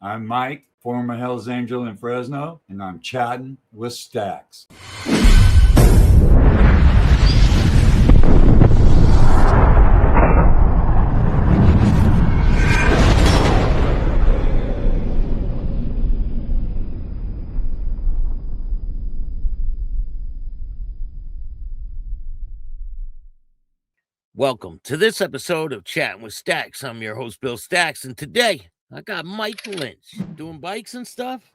I'm Mike, former Hells Angel in Fresno, and I'm chatting with Staxx. Welcome to this episode of Chattin with Staxx. I'm your host, Bill Staxx, and today I got Mike Lynch doing bikes and stuff.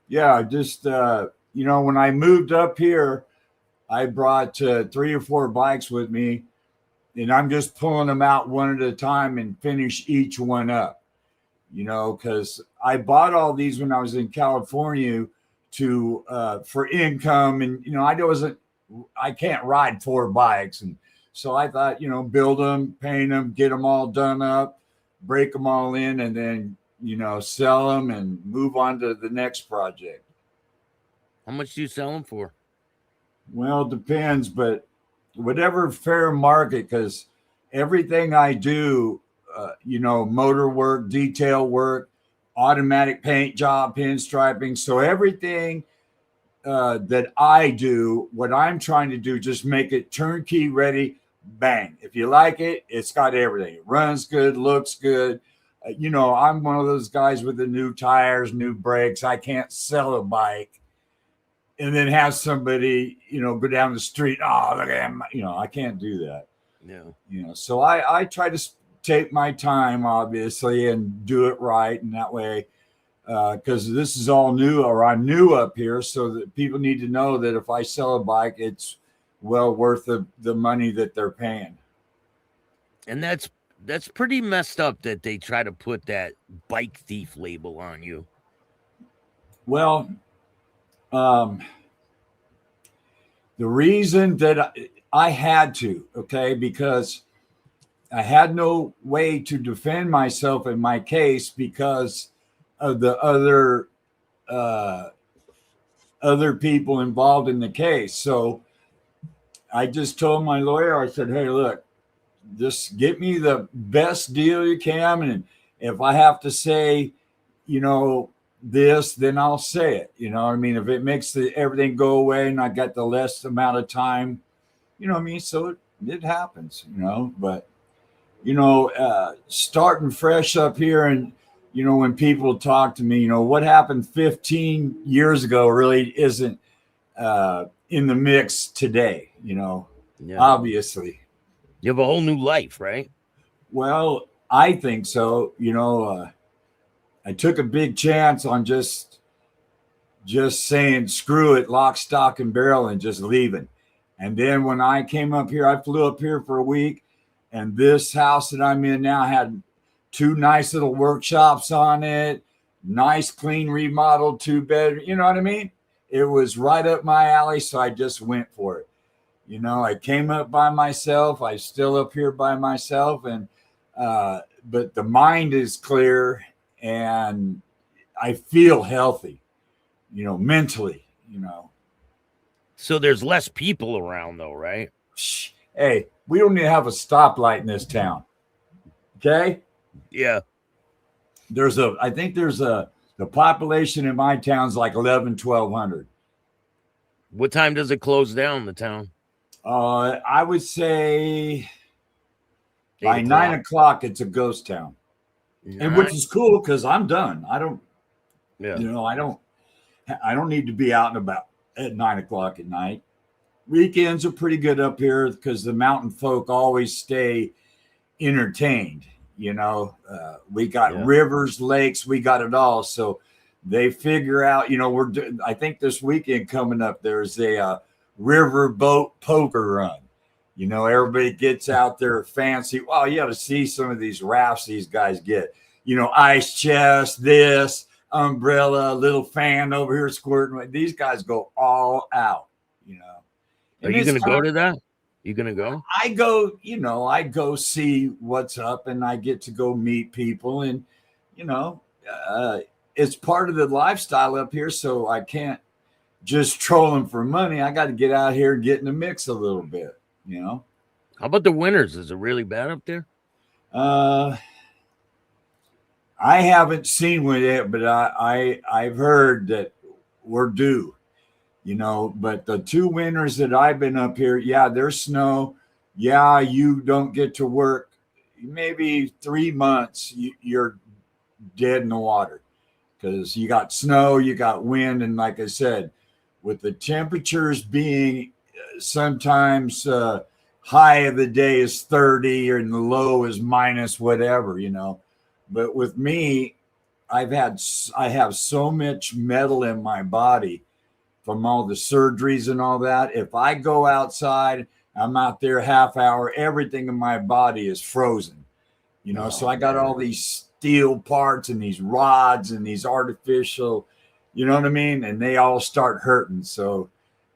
Yeah, just, when I moved up here, I brought 3 or 4 bikes with me, and I'm just pulling them out one at a time and finish each one up, because I bought all these when I was in California for income. And, I can't ride 4 bikes. And so I thought, build them, paint them, get them all done up, break them all in, and then, sell them and move on to the next project. How much do you sell them for? Well, it depends, but whatever fair market, because everything I do, motor work, detail work, automatic paint job, pinstriping. So everything that I do, what I'm trying to do, just make it turnkey ready. Bang. If you like it, it's got everything. It runs good, looks good. I'm one of those guys with the new tires, new brakes. I can't sell a bike and then have somebody, go down the street. Oh, look at him. I can't do that. Yeah. So I try to take my time, obviously, and do it right. And that way, because this is all new, or I'm new up here, so that people need to know that if I sell a bike, it's well worth the money that they're paying. And that's pretty messed up that they try to put that bike thief label on you. Well, the reason that I had to, because I had no way to defend myself in my case because of the other people involved in the case. So I just told my lawyer, I said, hey, look, just get me the best deal you can. And if I have to say, this, then I'll say it. If it makes everything go away and I got the less amount of time, so it happens, but, starting fresh up here and, when people talk to me, what happened 15 years ago really isn't in the mix today, obviously. You have a whole new life, right? Well, I think so. I took a big chance on just saying, screw it, lock, stock, and barrel, and just leaving. And then when I came up here, I flew up here for a week, and this house that I'm in now had 2 nice little workshops on it, nice, clean, remodeled 2-bed. You know what I mean? It was right up my alley, so I just went for it. I came up by myself. I'm still up here by myself, and but the mind is clear, and I feel healthy, mentally, So there's less people around, though, right? Hey, we don't even have a stoplight in this town. Okay? Yeah. I think the population in my town's like 1,100. What time does it close down, the town? I would say by 9 o'clock, it's a ghost town. And which is cool because I'm done. I don't, I don't need to be out and about at 9 o'clock at night. Weekends are pretty good up here because the mountain folk always stay entertained. We got rivers, lakes, we got it all. So they figure out, I think this weekend coming up, there's a river boat poker run. Everybody gets out there fancy. Wow, you got to see some of these rafts these guys get. Ice chest, this umbrella, little fan over here squirting. These guys go all out. Are you going to go to that? You going to go? I go see what's up, and I get to go meet people, and it's part of the lifestyle up here. So I can't just troll them for money. I got to get out here and get in the mix a little bit. How about the winters? Is it really bad up there? I haven't seen one yet, but I've heard that we're due. But the 2 winters that I've been up here, yeah, there's snow. Yeah, you don't get to work. Maybe 3 months, you're dead in the water because you got snow, you got wind, and like I said, with the temperatures being sometimes high of the day is 30 and the low is minus whatever. But with me, I have so much metal in my body from all the surgeries and all that. If I go outside, I'm out there half hour, everything in my body is frozen. So I got all these steel parts and these rods and these artificial, you know what I mean? And they all start hurting. So,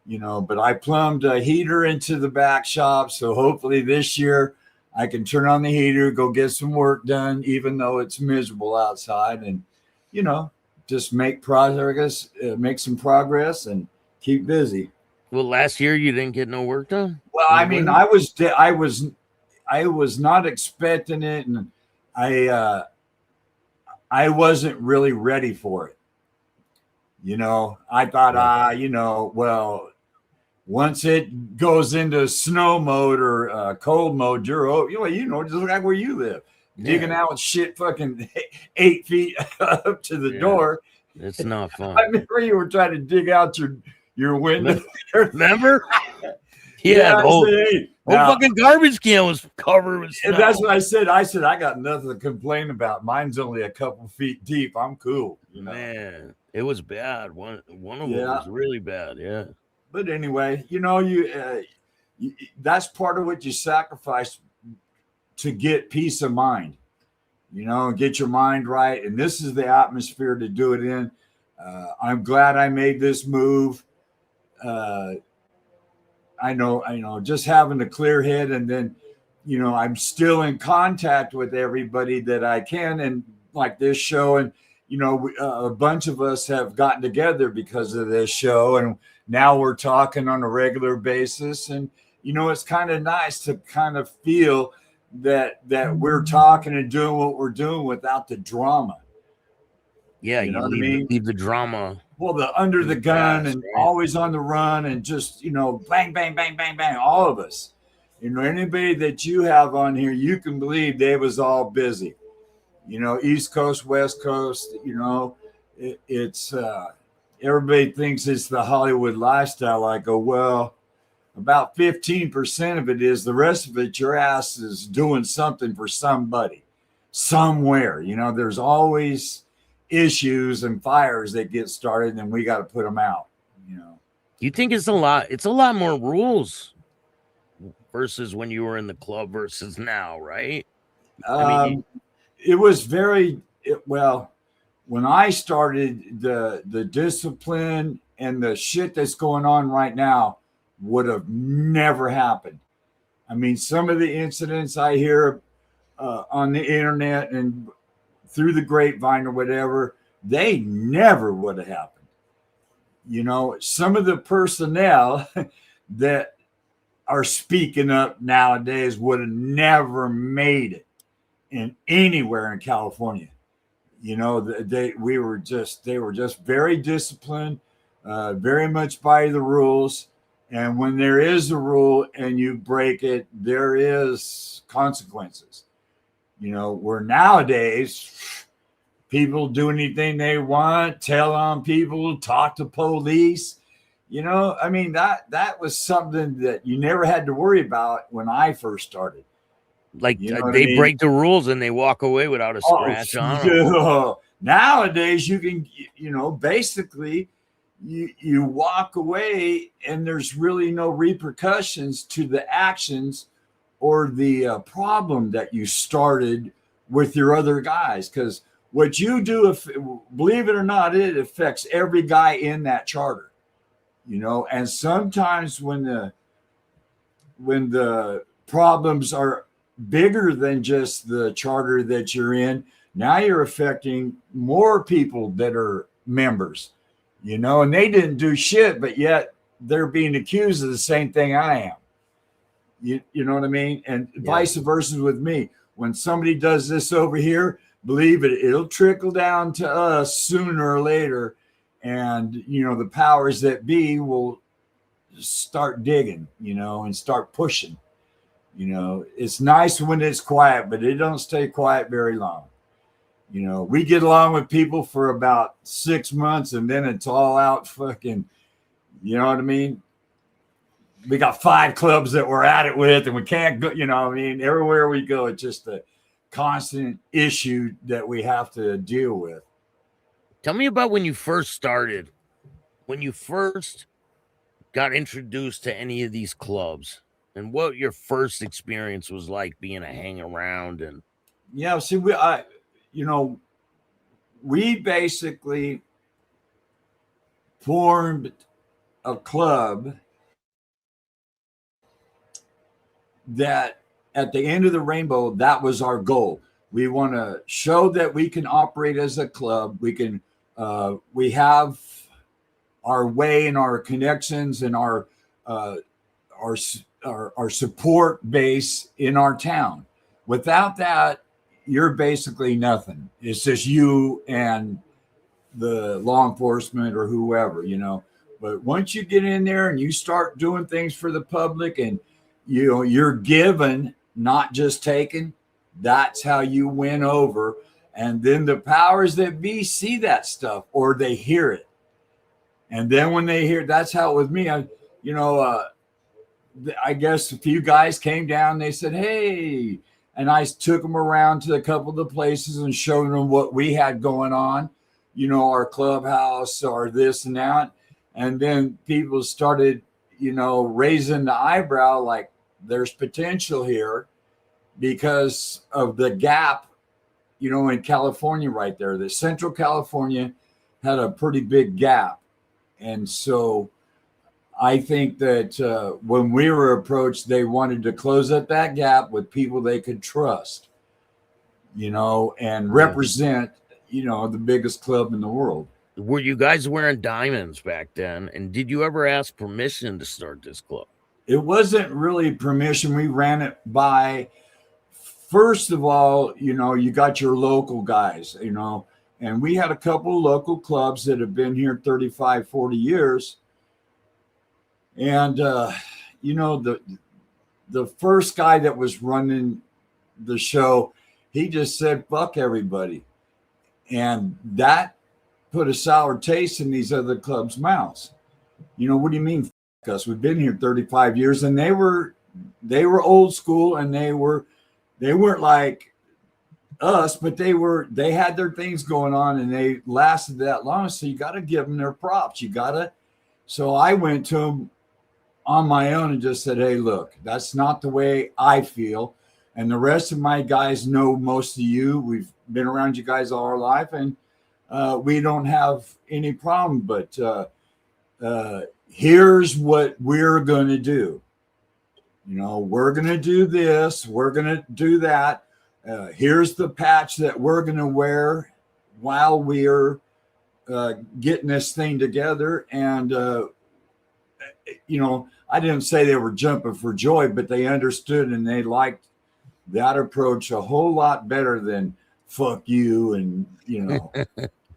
but I plumbed a heater into the back shop. So hopefully this year I can turn on the heater, go get some work done, even though it's miserable outside, and, just make progress, make some progress and keep busy. Well, last year you didn't get no work done. Well, I mean, I was not expecting it, and I wasn't really ready for it. I thought, well, once it goes into snow mode or cold mode, just like where you live, digging out shit fucking 8 feet up to the door. It's not fun. I remember you were trying to dig out your window. Remember? Yeah, the whole fucking garbage can was covered with snow. And that's what I said. I said, I got nothing to complain about. Mine's only a couple feet deep. I'm cool. Man, it was bad. One of them was really bad. Yeah. But anyway, that's part of what you sacrifice to get peace of mind, get your mind right. And this is the atmosphere to do it in. I'm glad I made this move. I know, just having a clear head, and then, I'm still in contact with everybody that I can, and like this show, and, a bunch of us have gotten together because of this show, and now we're talking on a regular basis. And, it's kind of nice to kind of feel that we're talking and doing what we're doing without the drama. Yeah, you know what I mean? Leave the drama. Well, the under the gun and always on the run, and just, bang, bang, bang, bang, bang, all of us. Anybody that you have on here, you can believe they was all busy. East Coast, West Coast, it's everybody thinks it's the Hollywood lifestyle. I go, well, about 15% of it is. The rest of it, your ass is doing something for somebody somewhere. There's always issues and fires that get started, and we got to put them out. You think it's a lot more rules versus when you were in the club versus now, right? It was well, when I started, the discipline and the shit that's going on right now would have never happened. I mean, some of the incidents I hear on the internet and through the grapevine or whatever, they never would have happened. Some of the personnel that are speaking up nowadays would have never made it in anywhere in California. They were just very disciplined, very much by the rules. And when there is a rule and you break it, there is consequences. Where nowadays people do anything they want, tell on people, talk to police. I mean, that was something that you never had to worry about when I first started. Like they break the rules and they walk away without a scratch on them. Nowadays, you can, basically you walk away and there's really no repercussions to the actions or the problem that you started with your other guys. Because what you do, if believe it or not, it affects every guy in that charter. And sometimes when the problems are bigger than just the charter that you're in, now you're affecting more people that are members, and they didn't do shit, but yet they're being accused of the same thing I am. You know what I mean? And vice versa with me. When somebody does this over here, believe it, it'll trickle down to us sooner or later. And, the powers that be will start digging, and start pushing. It's nice when it's quiet, but it don't stay quiet very long. We get along with people for about 6 months and then it's all out fucking, you know what I mean? We got 5 clubs that we're at it with and we can't go, everywhere we go, it's just a constant issue that we have to deal with. Tell me about when you first started, when you first got introduced to any of these clubs and what your first experience was like being a hang around. And yeah, see, we basically formed a club that at the end of the rainbow, that was our goal. We want to show that we can operate as a club. We have our way and our connections and our support base in our town. Without that, you're basically nothing. It's just you and the law enforcement or whoever, But once you get in there and you start doing things for the public and you're given, not just taken, that's how you win over. And then the powers that be see that stuff or they hear it. And then when they hear, that's how it was me. I guess a few guys came down, they said, hey, and I took them around to a couple of the places and showed them what we had going on, our clubhouse or this and that. And then people started, raising the eyebrow like there's potential here because of the gap, in California right there. The Central California had a pretty big gap. And so I think that when we were approached, they wanted to close up that gap with people they could trust, and represent, the biggest club in the world. were you guys wearing diamonds back then? And did you ever ask permission to start this club? It wasn't really permission. We ran it by, first of all, you got your local guys, and we had a couple of local clubs that have been here 35, 40 years. And, the first guy that was running the show, he just said, fuck everybody. And that put a sour taste in these other clubs' mouths. What do you mean, fuck us? We've been here 35 years and they were old school and they weren't like us, but they had their things going on and they lasted that long. So you got to give them their props. So I went to them on my own and just said, hey, look, that's not the way I feel. And the rest of my guys know most of you. We've been around you guys all our life and we don't have any problem, but here's what we're going to do. We're going to do this. We're going to do that. Here's the patch that we're going to wear while we're getting this thing together. And, I didn't say they were jumping for joy, but they understood and they liked that approach a whole lot better than fuck you. And,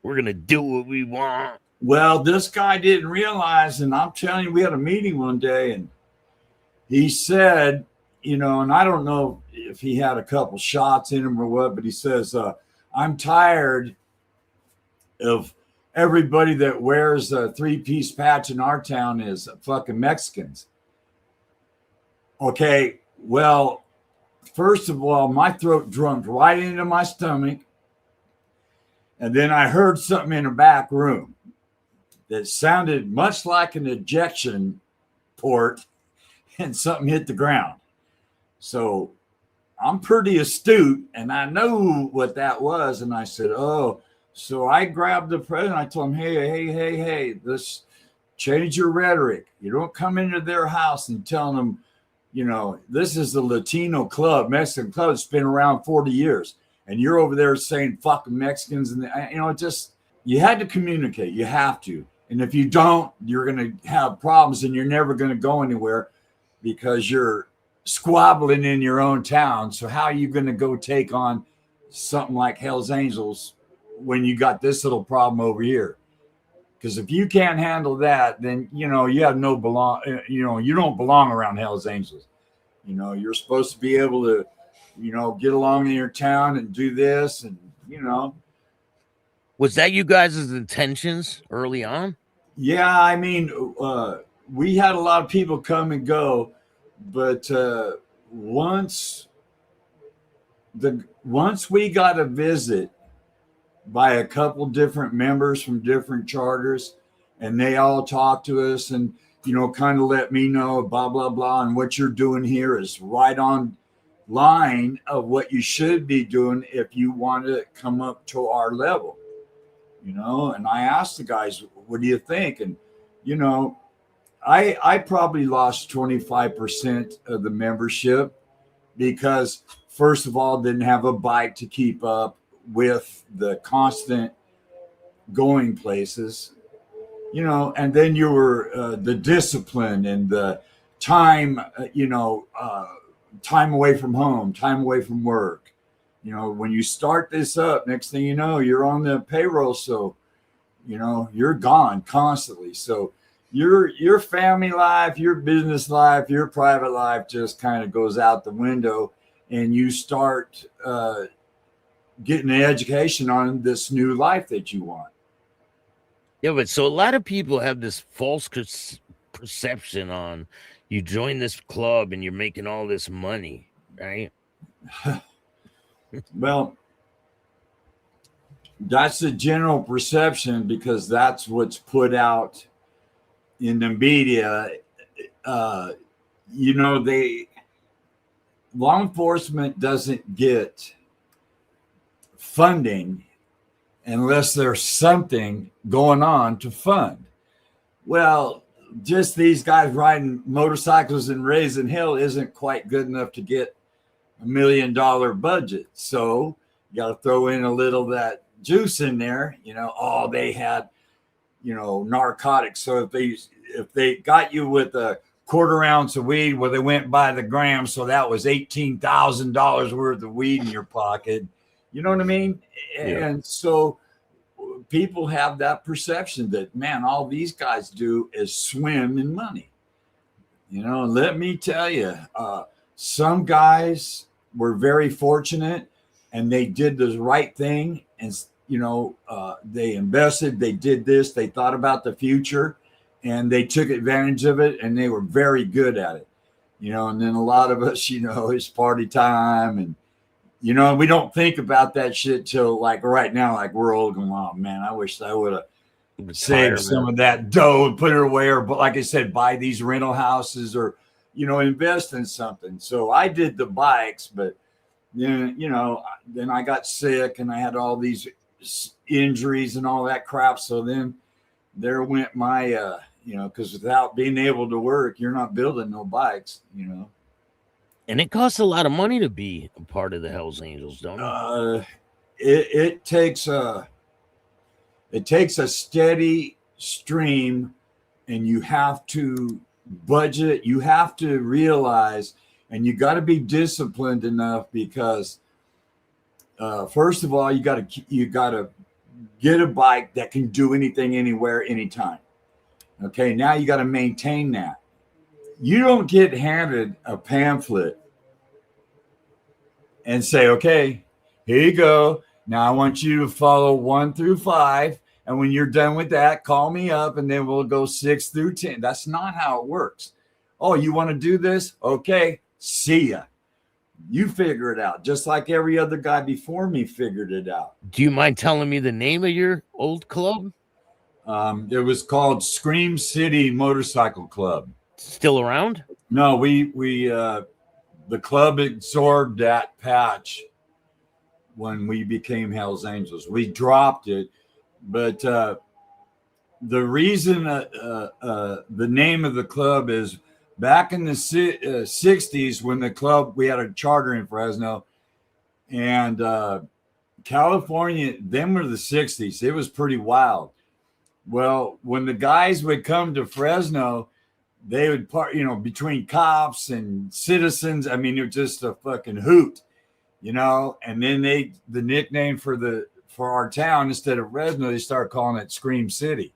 we're going to do what we want. Well, this guy didn't realize, and I'm telling you, we had a meeting one day and he said, and I don't know if he had a couple shots in him or what, but he says, I'm tired of everybody that wears a 3-piece patch in our town is fucking Mexicans. Okay, well, first of all, my throat drummed right into my stomach. And then I heard something in the back room that sounded much like an ejection port and something hit the ground. So I'm pretty astute and I know what that was. And I said, oh, so I grabbed the president. I told him, hey, let's change your rhetoric. You don't come into their house and tell them, this is the Latino club, Mexican club that's been around 40 years. And you're over there saying fucking Mexicans. And, you had to communicate. You have to. And if you don't, you're going to have problems and you're never going to go anywhere because you're squabbling in your own town. So how are you going to go take on something like Hell's Angels when you got this little problem over here. Because if you can't handle that, then you have no belong. You don't belong around Hell's Angels. You're supposed to be able to, get along in your town and do this, and Was that you guys' intentions early on? yeah. I mean, we had a lot of people come and go, but once once we got a visit by a couple different members from different charters, and they all talked to us and kind of let me know blah blah blah, and what you're doing here is right on line of what you should be doing if you want to come up to our level. And I asked the guys, what do you think? And I probably lost 25% of the membership because, first of all, didn't have a bike to keep up with the constant going places, and then you were the discipline and the time, time away from home, time away from work. When you start this up, next thing you know, you're on the payroll. So, you're gone constantly. So your family life, your business life, your private life just kind of goes out the window, and you start getting an education on this new life that you want. Yeah, but so a lot of people have this false perception on you join this club and you're making all this money, right? Well, that's the general perception because that's what's put out in the media. Law enforcement doesn't get funding unless there's something going on to fund. Well, just these guys riding motorcycles and raising hell isn't quite good enough to get $1 million budget. So you got to throw in a little of that juice in there. They had, narcotics. So if they got you with a quarter ounce of weed, well, they went by the gram. So that was $18,000 worth of weed in your pocket. You know what I mean? Yeah. And so people have that perception that, man, all these guys do is swim in money. Let me tell you, some guys were very fortunate and they did the right thing. And, they invested, they did this, they thought about the future and they took advantage of it and they were very good at it. And then a lot of us, it's party time and, we don't think about that shit till like right now, like we're old going, oh man, I wish I would have saved some of that dough and put it away. Or, but like I said, buy these rental houses or, invest in something. So I did the bikes, but then, then I got sick and I had all these injuries and all that crap. So then there went my, because without being able to work, you're not building no bikes, And it costs a lot of money to be a part of the Hells Angels, don't it? It takes a steady stream, and you have to budget. You have to realize, and you got to be disciplined enough because, first of all, you got to get a bike that can do anything, anywhere, anytime. Okay, now you got to maintain that. You don't get handed a pamphlet and say, okay, here you go. Now I want you to follow 1 through 5. And when you're done with that, call me up and then we'll go 6 through 10. That's not how it works. Oh, you want to do this? Okay, see ya. You figure it out, just like every other guy before me figured it out. Do you mind telling me the name of your old club? It was called Scream City Motorcycle Club. Still around? No, we the club absorbed that patch when we became Hell's Angels. We dropped it, but the reason the name of the club is back in the 60s when the club, we had a charter in Fresno, and California, them were the 60s. It was pretty wild. Well, when the guys would come to Fresno, they would part, between cops and citizens. I mean, it was just a fucking hoot. you know, and then the nickname for our town, instead of Fresno, they started calling it Scream City.